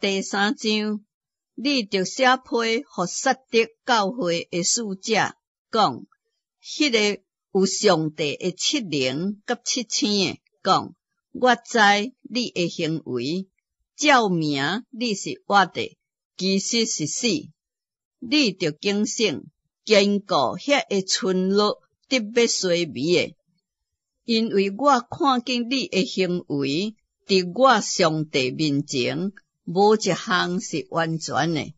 第3章，你着写批互撒狄教会的使者，讲，迄个有上帝的7灵甲7星的，讲，我知你的行为，照名你是活的，其实是死。你着警醒，坚固遐个村落得要衰微的，因为我看见你的行为，伫我上帝面前，无一项是完全的。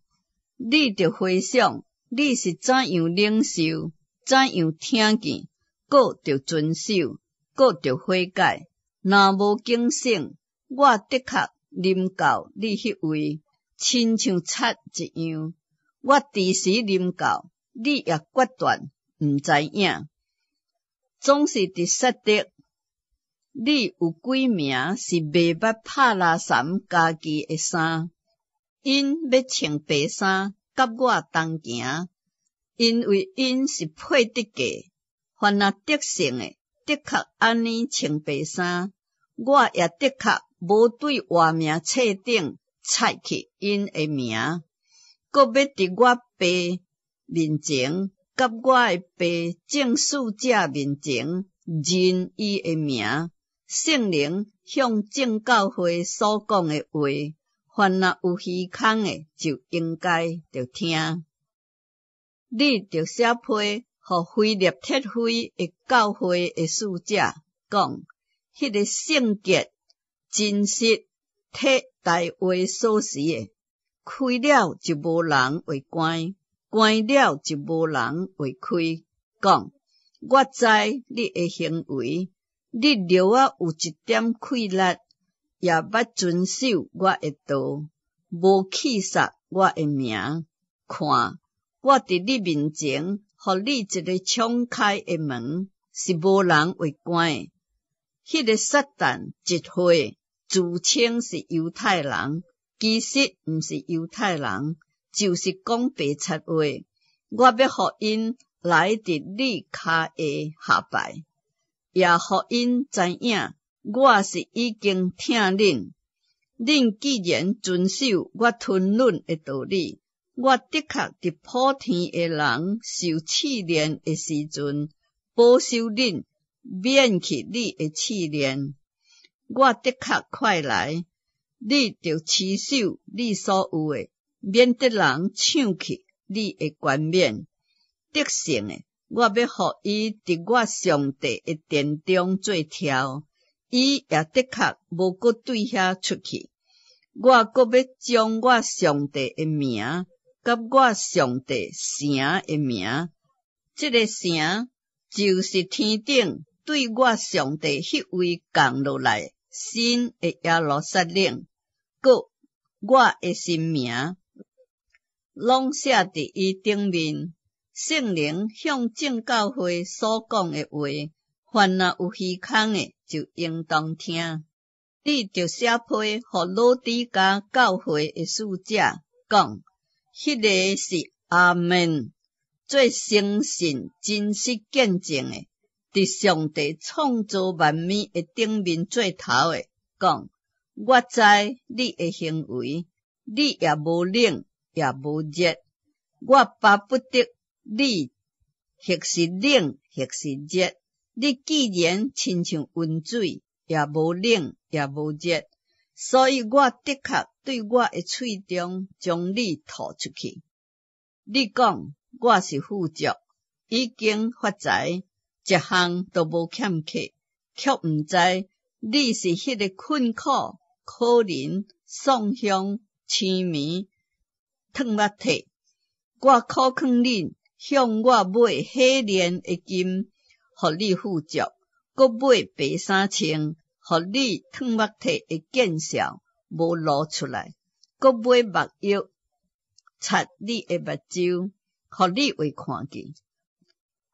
你着回想，你是怎样领受，怎样听见，搁着遵守，搁着悔改。若无警醒，我的确临到你迄位，亲像贼一样。我伫时临到，你也决断毋知影。总是伫撒狄，你有几名是袂捌拍拉衫家己的衫，因要穿白衫，甲我同行，因为因是配得价。凡若得胜的，的确安尼穿白衫，我也的确无对活命册顶擦去因的名，搁要伫我爸面前，甲我的爸正使者面前认伊的名。圣灵向正教会所讲的话，凡若有虚空的，就应该着听。你着写批互腓立特会的教会的使者，讲，迄个圣洁、真实、替大话所示的，开了就无人会关，关了就无人会开。讲，我知你的行为，你留啊有一点愧力，也捌遵守我的道，无弃杀我的名。看，我伫你面前，互你一个敞开的门，是无人会关的。迄个撒旦一会自称是犹太人，其实毋是犹太人，就是讲白贼话。我要互因来伫你骹下下拜，也互因知影，我是已经听恁。恁既然遵守我吞论的道理，我的确伫普天的人受试炼的时阵，保守恁，免去你的试炼。我的确快来，你着持守你所有的，免得人抢去你的冠冕。得胜的，我要互伊伫我上帝的殿中做跳，伊也的确无搁对遐出去。我搁要将我上帝的名，甲我上帝城的名，这个城就是天顶对我上帝迄位降落来新的耶路撒冷，搁我的新名，拢写伫伊顶面。圣灵向正教会所讲的话，凡若有虚空的，就应当听。你着写批互老底嘉教会的使者，讲，迄个是阿门，最诚信真实见证的，伫上帝创造万物的顶面做头的，讲，我知你的行为，你也无冷也无热，我巴不得你或是冷或是热，你既然亲像温水，也无冷也无热，所以我的确对我的喙中将你吐出去。你讲我是富足，已经发财，一项都无欠缺，却毋知你是迄个困苦、可怜、丧香、痴迷、脱目体。我苦劝恁向我买火炼的金，互你富足；搁买白衫穿，互你脱目体的见效无露出来；搁买目药，擦你的目睭，互你会看见。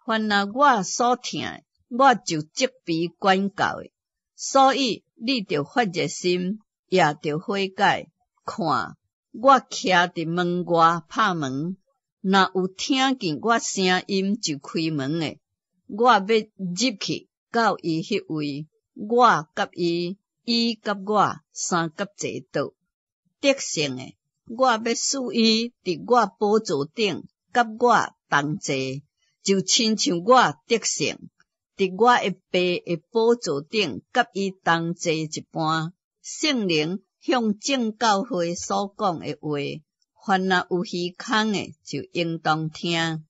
凡若我所听的，我就责备管教的。所以你着发热心，也着悔改。看，我徛伫门外拍门。若有听见我声音就开门的，我要入去到伊迄位，我甲伊，伊甲我三甲坐倒。得胜诶，我要使伊伫我宝座顶，甲我同坐，就亲像我得胜伫我诶爸诶宝座顶，甲伊同坐一般。圣灵向众教会所讲诶话，凡若有虚空诶，就应当听。